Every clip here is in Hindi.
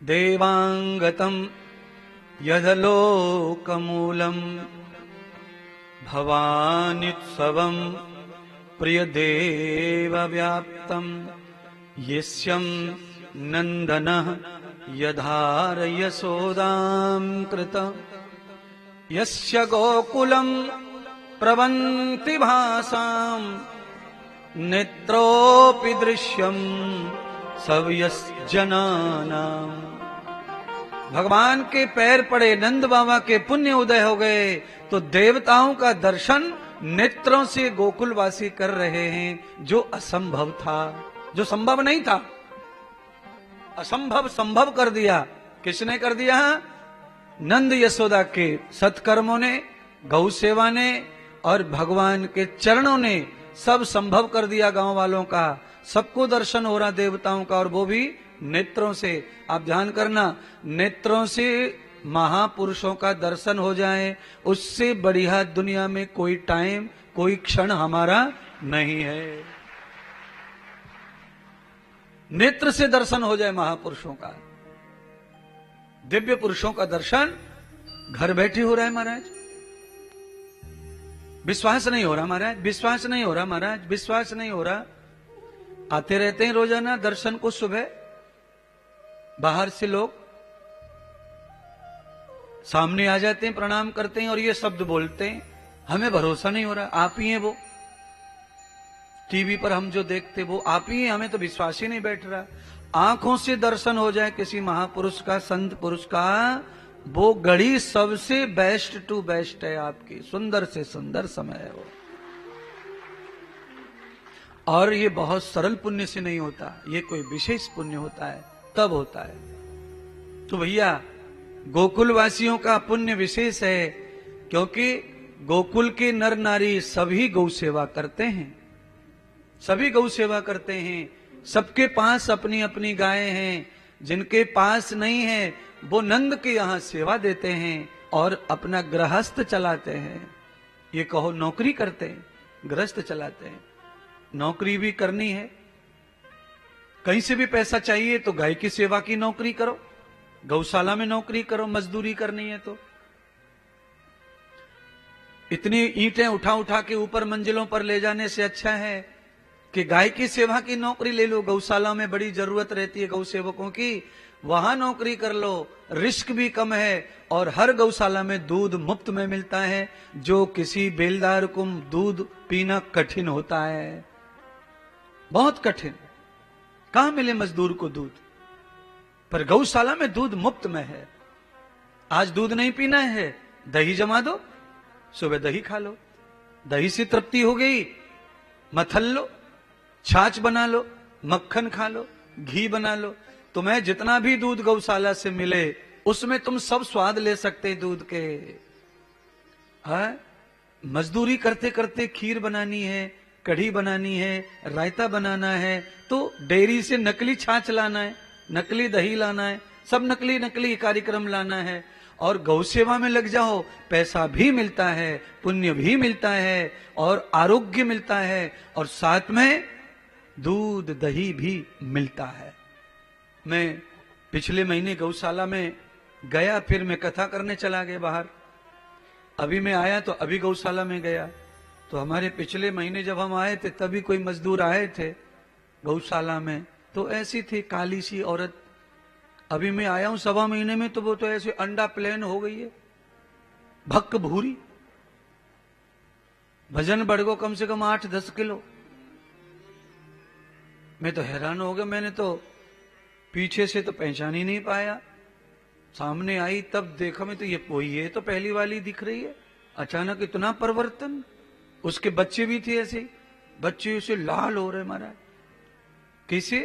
देवांगतम यदलोकमूलम भवान्युत्सवम प्रियदेव व्याप्तम यस्यं नंदनः यधार यशोदां कृत यस्य गोकुलं प्रवन्ति भासां नेत्रोऽपि दृश्यं सव्यस्जनानां। भगवान के पैर पड़े, नंद बाबा के पुण्य उदय हो गए तो देवताओं का दर्शन नेत्रों से गोकुलवासी कर रहे हैं, जो असंभव था, जो संभव नहीं था। असंभव संभव कर दिया। किसने कर दिया? नंद यशोदा के सत्कर्मों ने, गौ सेवा ने और भगवान के चरणों ने सब संभव कर दिया। गांव वालों का सबको दर्शन हो रहा देवताओं का, और वो भी नेत्रों से। आप ध्यान करना, नेत्रों से महापुरुषों का दर्शन हो जाए, उससे बढ़िया दुनिया में कोई टाइम, कोई क्षण हमारा नहीं है। नेत्र से दर्शन हो जाए महापुरुषों का, दिव्य पुरुषों का दर्शन घर बैठे हो रहा है महाराज। विश्वास नहीं हो रहा महाराज, विश्वास नहीं हो रहा महाराज, विश्वास नहीं हो रहा। आते रहते हैं रोजाना दर्शन को। सुबह बाहर से लोग सामने आ जाते हैं, प्रणाम करते हैं और ये शब्द बोलते हैं, हमें भरोसा नहीं हो रहा आप ही हैं वो। टीवी पर हम जो देखते वो आप ही हैं, हमें तो विश्वास ही नहीं बैठ रहा। आंखों से दर्शन हो जाए किसी महापुरुष का, संत पुरुष का, वो घड़ी सबसे बेस्ट टू बेस्ट है आपकी, सुंदर से सुंदर समय है वो। और ये बहुत सरल पुण्य से नहीं होता, ये कोई विशेष पुण्य होता है, तब होता है। तो भैया गोकुल वासियों का पुण्य विशेष है, क्योंकि गोकुल के नर नारी सभी गौ सेवा करते हैं, सभी गौ सेवा करते हैं। सबके पास अपनी अपनी गायें हैं, जिनके पास नहीं है वो नंद के यहां सेवा देते हैं और अपना गृहस्थ चलाते हैं। ये कहो नौकरी करते हैं, गृहस्थ चलाते हैं। नौकरी भी करनी है, कहीं से भी पैसा चाहिए तो गाय की सेवा की नौकरी करो, गौशाला में नौकरी करो, मजदूरी करनी है तो। इतनी ईंटें उठा उठा के ऊपर मंजिलों पर ले जाने से अच्छा है कि गाय की सेवा की नौकरी ले लो। गौशाला में बड़ी जरूरत रहती है गौ सेवकों की, वहां नौकरी कर लो, रिस्क भी कम है और हर गौशाला में दूध मुफ्त में मिलता है, जो किसी बेलदार को दूध पीना कठिन होता है, बहुत कठिन। कहां मिले मजदूर को दूध, पर गौशाला में दूध मुफ्त में है। आज दूध नहीं पीना है, दही जमा दो, सुबह दही खा लो, दही से तृप्ति हो गई, मथल लो, छाछ बना लो, मक्खन खा लो, घी बना लो। तुम्हें जितना भी दूध गौशाला से मिले उसमें तुम सब स्वाद ले सकते दूध के। मजदूरी करते करते खीर बनानी है, कढ़ी बनानी है, रायता बनाना है, तो डेयरी से नकली छाछ लाना है, नकली दही लाना है, सब नकली नकली कार्यक्रम लाना है। और गौ सेवा में लग जाओ, पैसा भी मिलता है, पुण्य भी मिलता है और आरोग्य मिलता है, और साथ में दूध दही भी मिलता है। मैं पिछले महीने गौशाला में गया, फिर मैं कथा करने चला गया बाहर। अभी मैं आया तो अभी गौशाला में गया, तो हमारे पिछले महीने जब हम आए थे तभी कोई मजदूर आए थे गौशाला में, तो ऐसी थी काली सी औरत। अभी मैं आया हूं 1.25 महीने में, तो वो तो ऐसे अंडा प्लेन हो गई है, भक्क भूरी। वजन बढ़ गो कम से कम 8-10 किलो। मैं तो हैरान हो गया, मैंने तो पीछे से तो पहचान ही नहीं पाया, सामने आई तब देखा मैं तो ये तो पहली वाली दिख रही है। अचानक इतना परिवर्तन। उसके बच्चे भी थे ऐसे, बच्चे उसे लाल हो रहे महाराज। किसे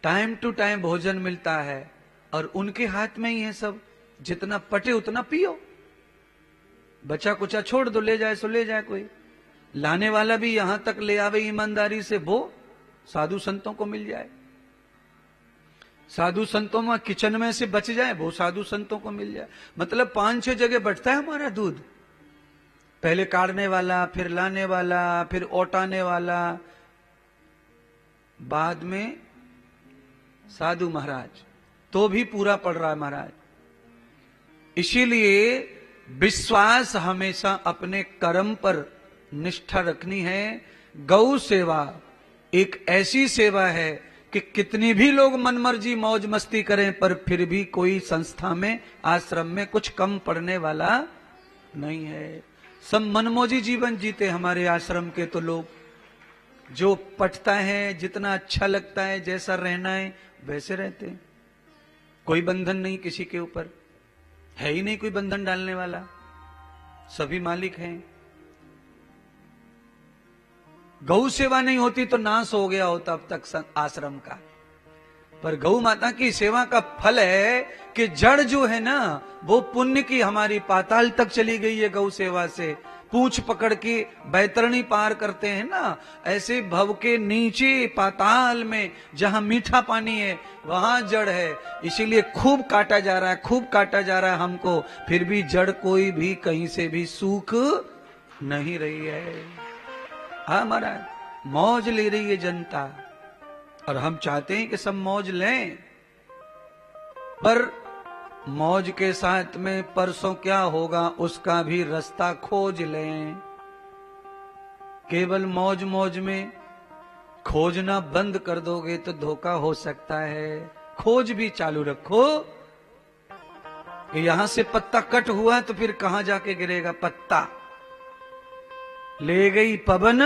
टाइम टू टाइम भोजन मिलता है और उनके हाथ में ही है सब, जितना पटे उतना पियो, बचा कुचा छोड़ दो, ले जाए सो ले जाए। कोई लाने वाला भी यहां तक ले आवे ईमानदारी से, वो साधु संतों को मिल जाए। साधु संतों में किचन में से बच जाए, वो साधु संतों को मिल जाए। मतलब 5-6 जगह बटता है हमारा दूध, पहले काढ़ने वाला, फिर लाने वाला, फिर ओटाने वाला, बाद में साधु महाराज। तो भी पूरा पड़ रहा है महाराज। इसीलिए विश्वास हमेशा अपने कर्म पर निष्ठा रखनी है। गौ सेवा एक ऐसी सेवा है कि कितनी भी लोग मनमर्जी मौज मस्ती करें, पर फिर भी कोई संस्था में, आश्रम में कुछ कम पड़ने वाला नहीं है। सब मनमौजी जीवन जीते हमारे आश्रम के तो लोग, जो पटता है, जितना अच्छा लगता है, जैसा रहना है वैसे रहते हैं। कोई बंधन नहीं किसी के ऊपर, है ही नहीं कोई बंधन डालने वाला, सभी मालिक हैं। गौ सेवा नहीं होती तो नाश हो गया होता अब तक आश्रम का। पर गौ माता की सेवा का फल है कि जड़ जो है ना, वो पुण्य की हमारी पाताल तक चली गई है गौ सेवा से। पूंछ पकड़ के बैतरणी पार करते हैं ना, ऐसे भव के नीचे पाताल में जहां मीठा पानी है वहां जड़ है। इसीलिए खूब काटा जा रहा है, खूब काटा जा रहा है हमको, फिर भी जड़ कोई भी कहीं से भी सूख नहीं रही है। हाँ महाराज, मौज ले रही है जनता, और हम चाहते हैं कि सब मौज लें, पर मौज के साथ में परसों क्या होगा उसका भी रास्ता खोज लें। केवल मौज मौज में खोजना बंद कर दोगे तो धोखा हो सकता है। खोज भी चालू रखो कि यहां से पत्ता कट हुआ तो फिर कहां जाके गिरेगा पत्ता। ले गई पवन